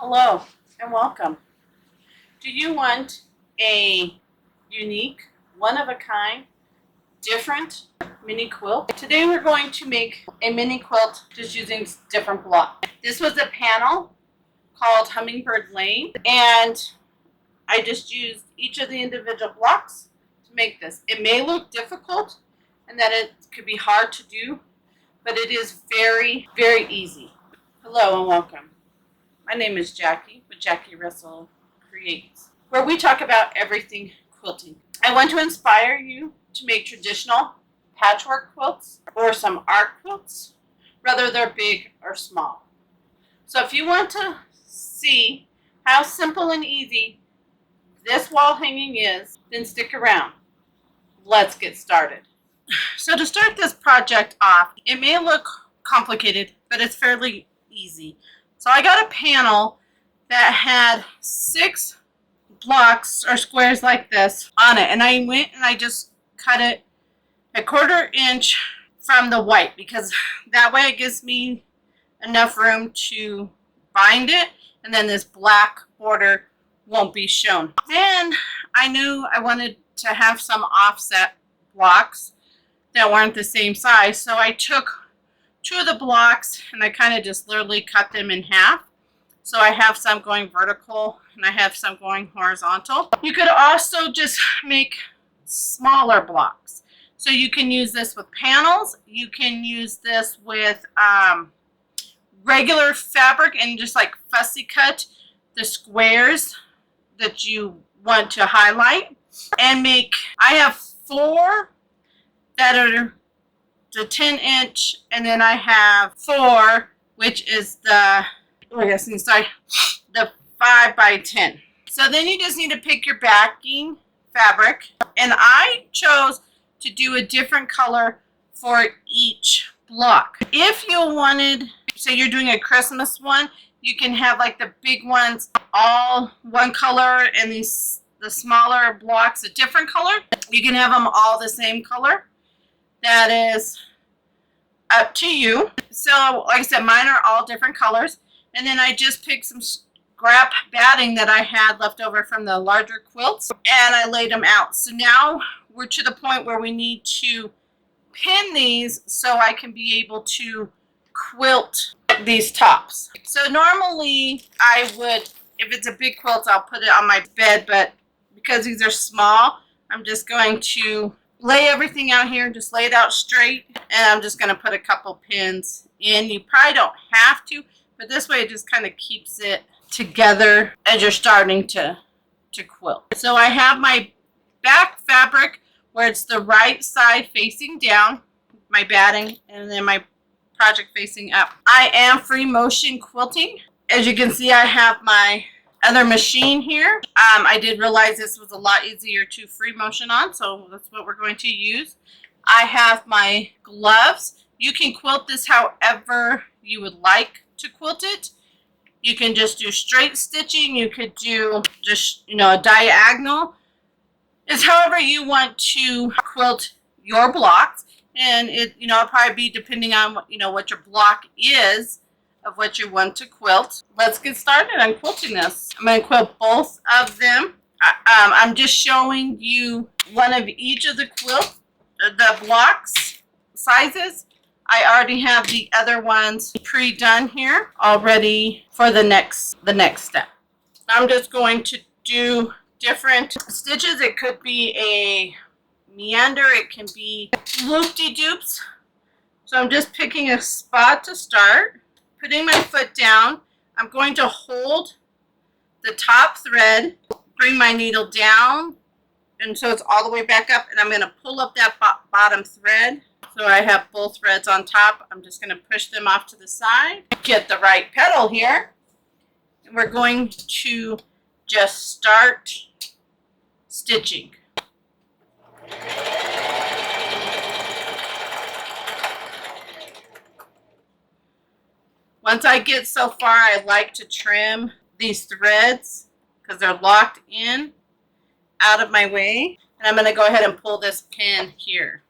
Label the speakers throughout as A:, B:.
A: Hello and welcome. Do you want a unique, one-of-a-kind, different mini quilt? Today we're going to make a mini quilt just using different blocks. This was a panel called Hummingbird Lane, and I just used each of the individual blocks to make this. It may look difficult and that it could be hard to do, but it is very, very easy. Hello and welcome. My name is Jackie with Jackie Russell Creates, where we talk about everything quilting. I want to inspire you to make traditional patchwork quilts or some art quilts, whether they're big or small. So if you want to see how simple and easy this wall hanging is, then stick around. Let's get started. So to start this project off, it may look complicated, but it's fairly easy. So I got a panel that had 6 blocks or squares like this on it, and I went and I just cut it a 1/4 inch from the white, because that way it gives me enough room to bind it, and then this black border won't be shown. Then I knew I wanted to have some offset blocks that weren't the same size, so I took 2 of the blocks and I kind of just literally cut them in half. So I have some going vertical and I have some going horizontal. You could also just make smaller blocks. So you can use this with panels. You can use this with regular fabric and just like fussy cut the squares that you want to highlight and make. I have 4 that are the 10-inch, and then I have 4, which is the 5 by 10. So then you just need to pick your backing fabric, and I chose to do a different color for each block. If you wanted, say you're doing a Christmas one, you can have like the big ones all one color and the smaller blocks a different color. You can have them all the same color. That is up to you. So like I said, mine are all different colors, and then I just picked some scrap batting that I had left over from the larger quilts and I laid them out. So now we're to the point where we need to pin these so I can be able to quilt these tops. So normally I would, if it's a big quilt, I'll put it on my bed, but because these are small, I'm just going to lay everything out here, just lay it out straight, and I'm just going to put a couple pins in. You probably don't have to, but this way it just kind of keeps it together as you're starting to quilt. So I have my back fabric where it's the right side facing down, my batting, and then my project facing up. I am free motion quilting. As you can see, I have my other machine here. I did realize this was a lot easier to free motion on, so that's what we're going to use. I have my gloves. You can quilt this however you would like to quilt it. You can just do straight stitching. You could do just, a diagonal. It's however you want to quilt your blocks, and it'll probably be depending on what your block is of what you want to quilt. Let's get started on quilting this. I'm going to quilt both of them. I'm just showing you one of each of the blocks sizes. I already have the other ones pre-done here already for the next step. I'm just going to do different stitches. It could be a meander, it can be loop-de-doops. So I'm just picking a spot to start. Putting my foot down, I'm going to hold the top thread, bring my needle down, and so it's all the way back up, and I'm going to pull up that bottom thread. So I have both threads on top. I'm just going to push them off to the side. Get the right petal here, and we're going to just start stitching. Once I get so far, I like to trim these threads because they're locked in out of my way. And I'm going to go ahead and pull this pin here.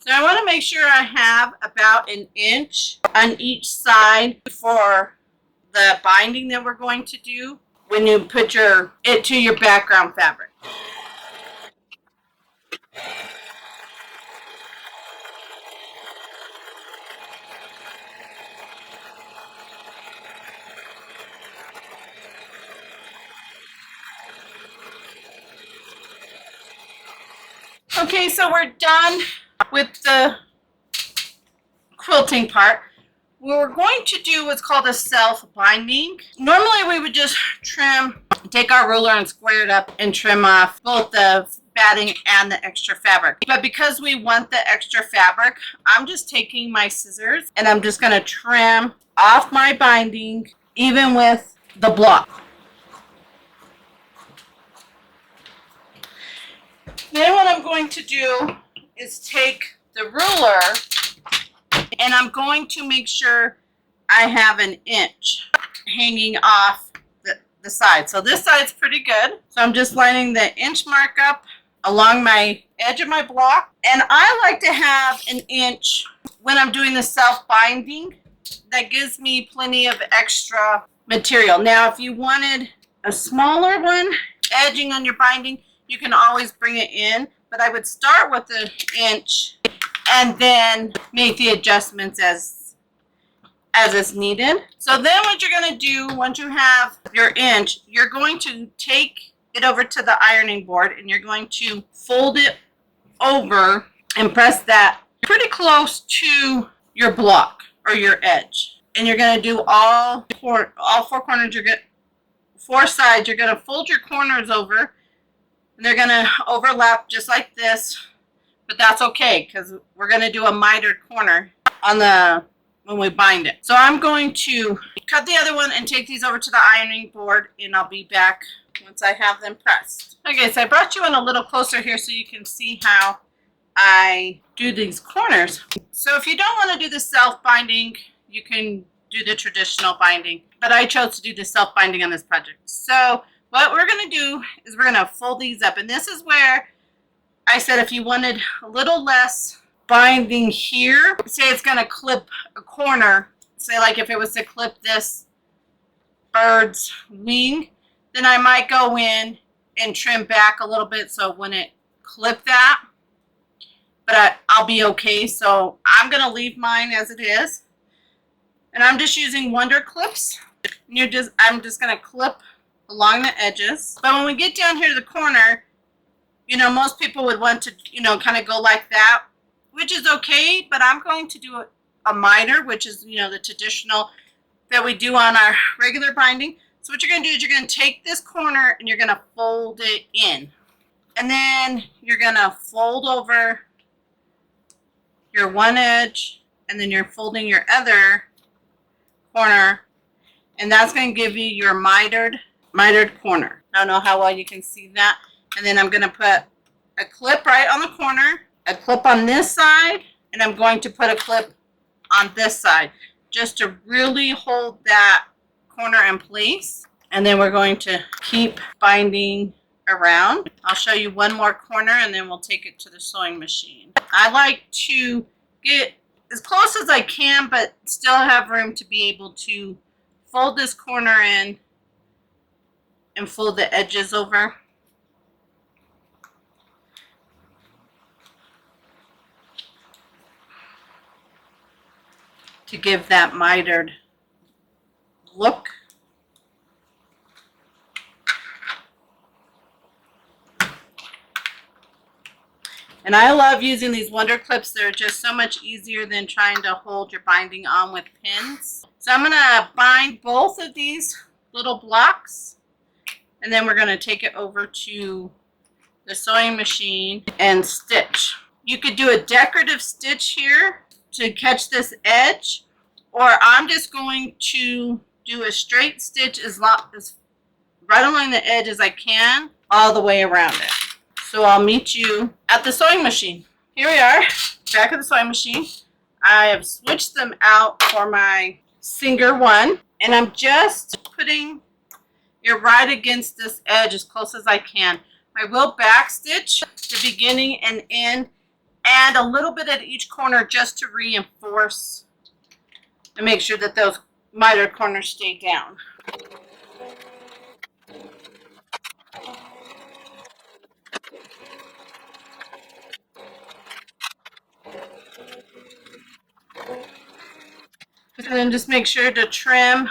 A: So I want to make sure I have about an inch on each side for the binding that we're going to do when you put it to your background fabric. Okay, so we're done with the quilting part. What we're going to do what's called a self-binding. Normally we would just take our ruler and square it up and trim off both the batting and the extra fabric. But because we want the extra fabric, I'm just taking my scissors and I'm just going to trim off my binding even with the block. Then what I'm going to do is take the ruler and I'm going to make sure I have an inch hanging off the side. So this side's pretty good. So I'm just lining the inch mark up along my edge of my block. And I like to have an inch when I'm doing the self-binding. That gives me plenty of extra material. Now, if you wanted a smaller one edging on your binding, you can always bring it in, but I would start with an inch and then make the adjustments as is needed. So then what you're going to do once you have your inch, you're going to take it over to the ironing board and you're going to fold it over and press that pretty close to your block or your edge. And you're going to do all four corners. Four sides. You're going to fold your corners over. And they're going to overlap just like this, but that's okay because we're going to do a mitered corner when we bind it. So I'm going to cut the other one and take these over to the ironing board, and I'll be back once I have them pressed. Okay, so I brought you in a little closer here so you can see how I do these corners. So if you don't want to do the self-binding, you can do the traditional binding, but I chose to do the self-binding on this project. So what we're going to do is we're going to fold these up. And this is where I said if you wanted a little less binding here, say it's going to clip a corner, say like if it was to clip this bird's wing, then I might go in and trim back a little bit so when it clip that, but I'll be okay. So I'm going to leave mine as it is. And I'm just using Wonder Clips. And I'm just going to clip along the edges. But when we get down here to the corner, you know, most people would want to, you know, kind of go like that, which is okay, but I'm going to do a miter, which is, you know, the traditional that we do on our regular binding. So what you're going to do is you're going to take this corner and you're going to fold it in. And then you're going to fold over your one edge and then you're folding your other corner. And that's going to give you your mitered corner. I don't know how well you can see that. And then I'm going to put a clip right on the corner, a clip on this side, and I'm going to put a clip on this side just to really hold that corner in place. And then we're going to keep binding around. I'll show you one more corner and then we'll take it to the sewing machine. I like to get as close as I can but still have room to be able to fold this corner in and fold the edges over. To give that mitered look. And I love using these Wonder Clips. They're just so much easier than trying to hold your binding on with pins. So I'm going to bind both of these little blocks. And then we're going to take it over to the sewing machine and stitch. You could do a decorative stitch here to catch this edge. Or I'm just going to do a straight stitch as right along the edge as I can, all the way around it. So I'll meet you at the sewing machine. Here we are, back at the sewing machine. I have switched them out for my Singer one, and I'm just putting it right against this edge as close as I can. I will back stitch the beginning and end and a little bit at each corner just to reinforce and make sure that those miter corners stay down. And then just make sure to trim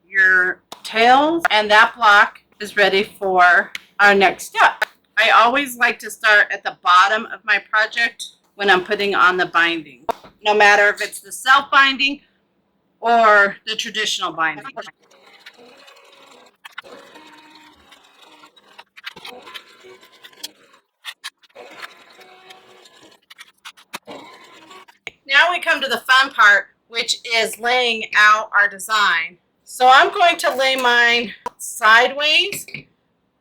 A: your tails, and that block is ready for our next step. I always like to start at the bottom of my project when I'm putting on the binding, no matter if it's the self-binding or the traditional binding. Now we come to the fun part, which is laying out our design. So I'm going to lay mine sideways.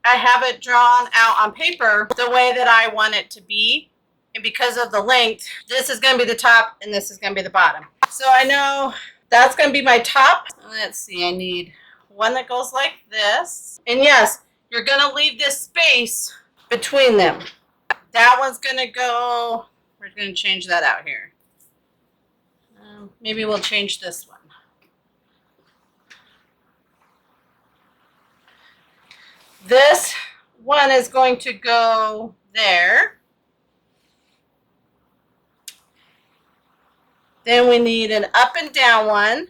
A: I have it drawn out on paper the way that I want it to be. And because of the length, this is going to be the top and this is going to be the bottom. So I know that's going to be my top. Let's see, I need one that goes like this. And yes, you're going to leave this space between them. That one's going to go, we're going to change that out here. Maybe we'll change this one. This one is going to go there. Then we need an up and down one.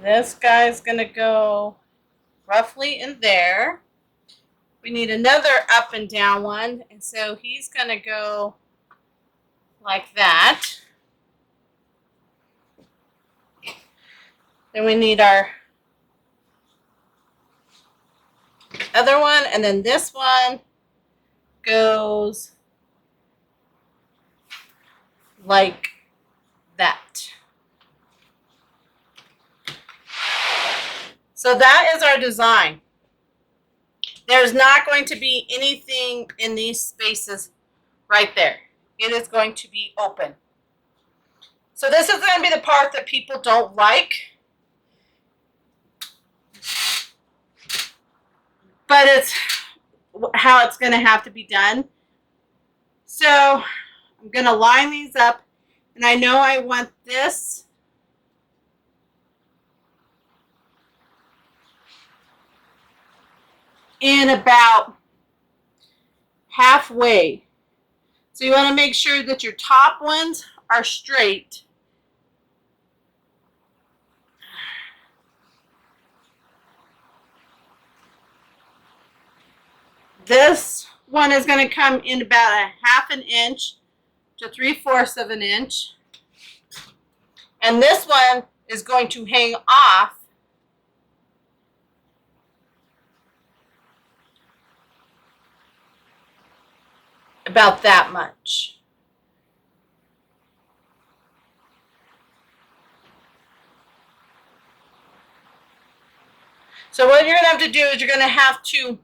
A: This guy's going to go roughly in there. We need another up and down one, and so he's going to go like that. Then we need our other one, and then this one goes like that. So that is our design. There's not going to be anything in these spaces right there. It is going to be open. So this is going to be the part that people don't like. But it's how it's going to have to be done. So I'm going to line these up. And I know I want this in about halfway. So you want to make sure that your top ones are straight. This one is going to come in about a half an inch to 3/4 of an inch. And this one is going to hang off about that much. So what you're going to have to do is you're going to have to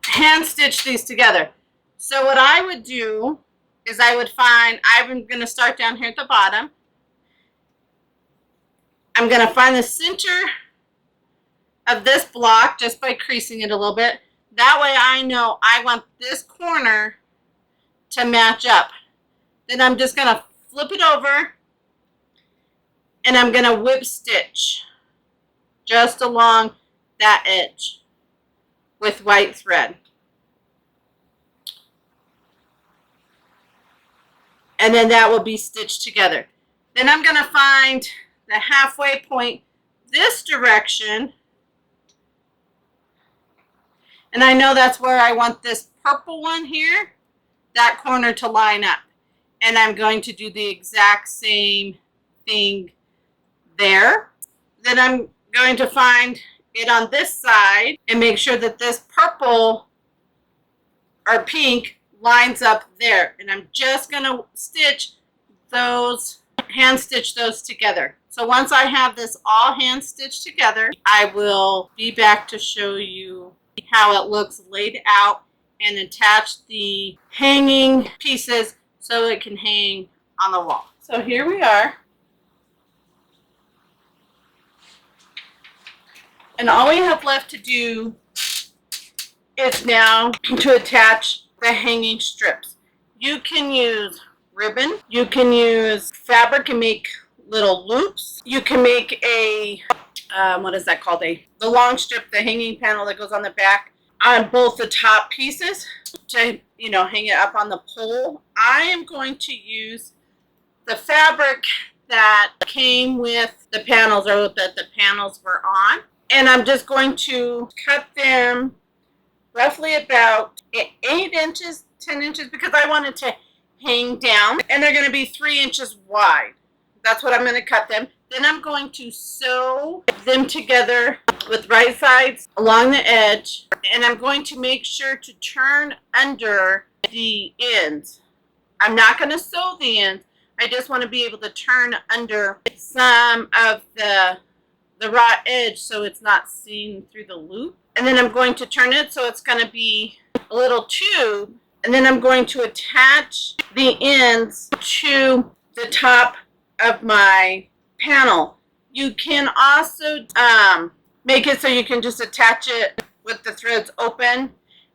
A: hand stitch these together. So what I would do is I would find, I'm going to start down here at the bottom. I'm going to find the center of this block just by creasing it a little bit. That way I know I want this corner to match up. Then I'm just going to flip it over and I'm going to whip stitch just along that edge with white thread. And then that will be stitched together. Then I'm going to find the halfway point this direction. And I know that's where I want this purple one here, that corner to line up. And I'm going to do the exact same thing there. Then I'm going to find it on this side and make sure that this purple or pink lines up there. And I'm just going to stitch those, hand stitch those together. So once I have this all hand stitched together, I will be back to show you how it looks laid out and attach the hanging pieces so it can hang on the wall. So here we are. And all we have left to do is now to attach the hanging strips. You can use ribbon. You can use fabric and make little loops. You can make a, what is that called? The long strip, the hanging panel that goes on the back on both the top pieces to, hang it up on the pole. I am going to use the fabric that came with the panels, or that the panels were on. And I'm just going to cut them roughly about 8 inches, 10 inches, because I want it to hang down. And they're going to be 3 inches wide. That's what I'm going to cut them. Then I'm going to sew them together with right sides along the edge. And I'm going to make sure to turn under the ends. I'm not going to sew the ends. I just want to be able to turn under some of the raw edge so it's not seen through the loop. And then I'm going to turn it so it's going to be a little tube. And then I'm going to attach the ends to the top of my panel. You can also make it so you can just attach it with the threads open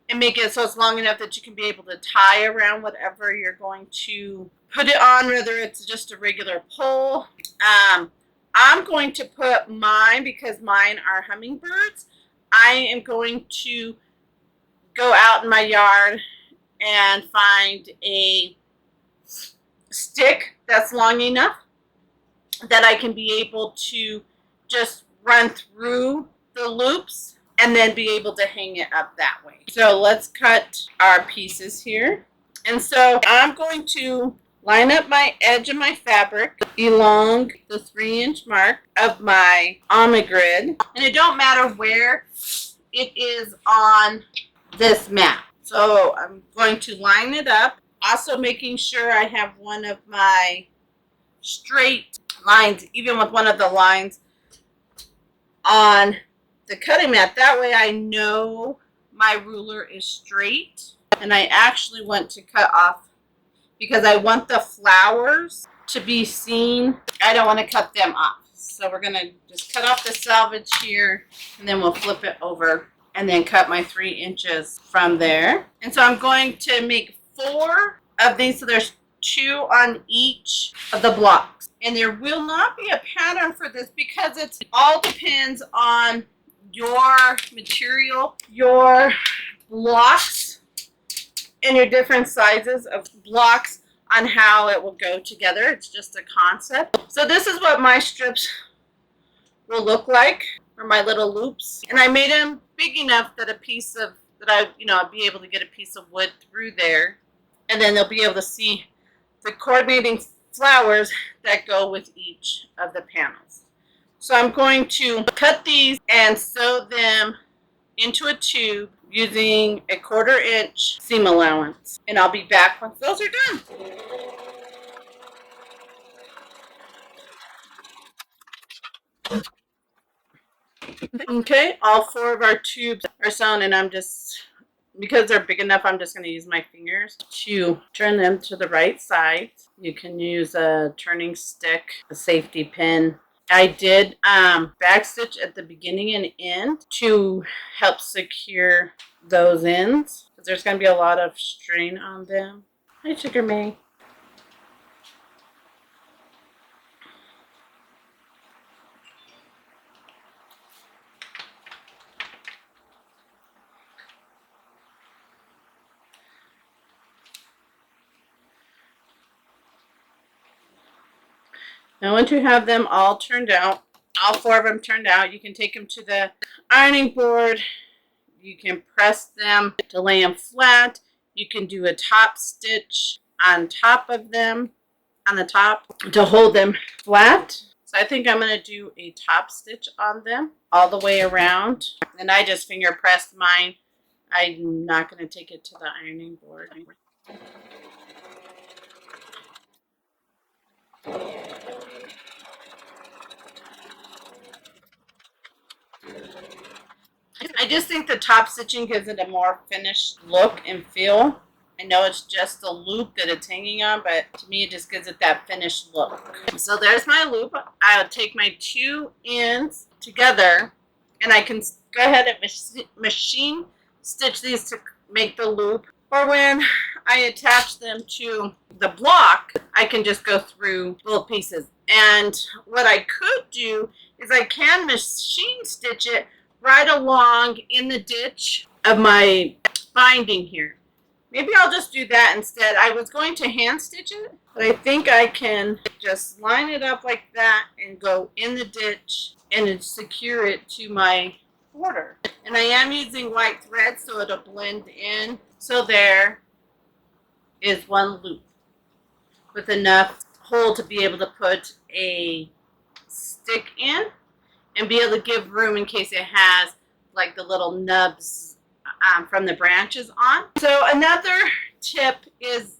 A: and make it so it's long enough that you can be able to tie around whatever you're going to put it on, whether it's just a regular pole. I'm going to put mine, because mine are hummingbirds, I am going to go out in my yard and find a stick that's long enough that I can be able to just run through the loops and then be able to hang it up that way. So let's cut our pieces here. And so I'm going to line up my edge of my fabric along the 3-inch mark of my grid. And it don't matter where it is on this map. So I'm going to line it up, also making sure I have one of my straight lines, even with one of the lines on the cutting mat. That way I know my ruler is straight. And I actually want to cut off, because I want the flowers to be seen. I don't want to cut them off. So we're going to just cut off the selvage here, and then we'll flip it over and then cut my 3 inches from there. And so I'm going to make 4 of these. So there's 2 on each of the blocks. And there will not be a pattern for this, because it all depends on your material, your blocks, and your different sizes of blocks on how it will go together. It's just a concept. So this is what my strips will look like, or my little loops. And I made them big enough that I'd be able to get a piece of wood through there. And then they'll be able to see the coordinating flowers that go with each of the panels. So I'm going to cut these and sew them into a tube using a 1/4 inch seam allowance. And I'll be back once those are done. Okay, all 4 of our tubes are sewn, and I'm just, because they're big enough, I'm just going to use my fingers to turn them to the right side. You can use a turning stick, a safety pin. I did backstitch at the beginning and end to help secure those ends, because there's going to be a lot of strain on them. Hi, Sugar May. Now once you have them all turned out, all 4 of them turned out, you can take them to the ironing board. You can press them to lay them flat. You can do a top stitch on top of them, on the top, to hold them flat. So I think I'm going to do a top stitch on them all the way around. And I just finger pressed mine. I'm not going to take it to the ironing board. I just think the top stitching gives it a more finished look and feel. I know it's just a loop that it's hanging on, but to me it just gives it that finished look. So there's my loop. I'll take my 2 ends together and I can go ahead and machine stitch these to make the loop. Or when I attach them to the block, I can just go through both pieces. And what I could do is I can machine stitch it right along in the ditch of my binding here. Maybe I'll just do that instead. I was going to hand stitch it, but I think I can just line it up like that and go in the ditch and secure it to my border. And I am using white thread so it'll blend in. So there is one loop with enough hole to be able to put a stick in and be able to give room in case it has like the little nubs from the branches on. So another tip is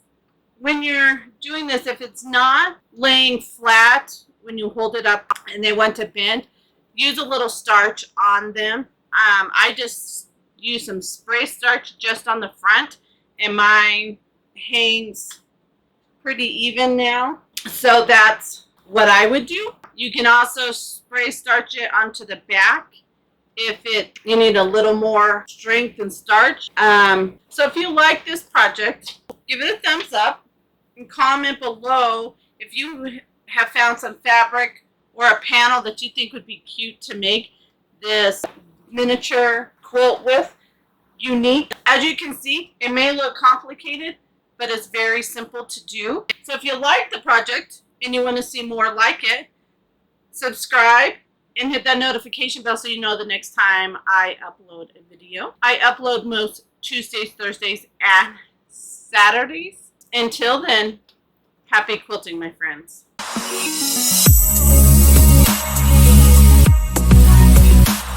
A: when you're doing this, if it's not laying flat when you hold it up and they want to bend, use a little starch on them. I just use some spray starch just on the front and mine hangs pretty even now. So that's what I would do. You can also spray starch it onto the back if you need a little more strength and starch. So if you like this project, give it a thumbs up and comment below if you have found some fabric or a panel that you think would be cute to make this miniature quilt with unique. As you can see, it may look complicated, but it's very simple to do. So if you like the project and you want to see more like it, subscribe and hit that notification bell so you know the next time I upload a video. I upload most Tuesdays, Thursdays, and Saturdays. Until then, happy quilting, my friends.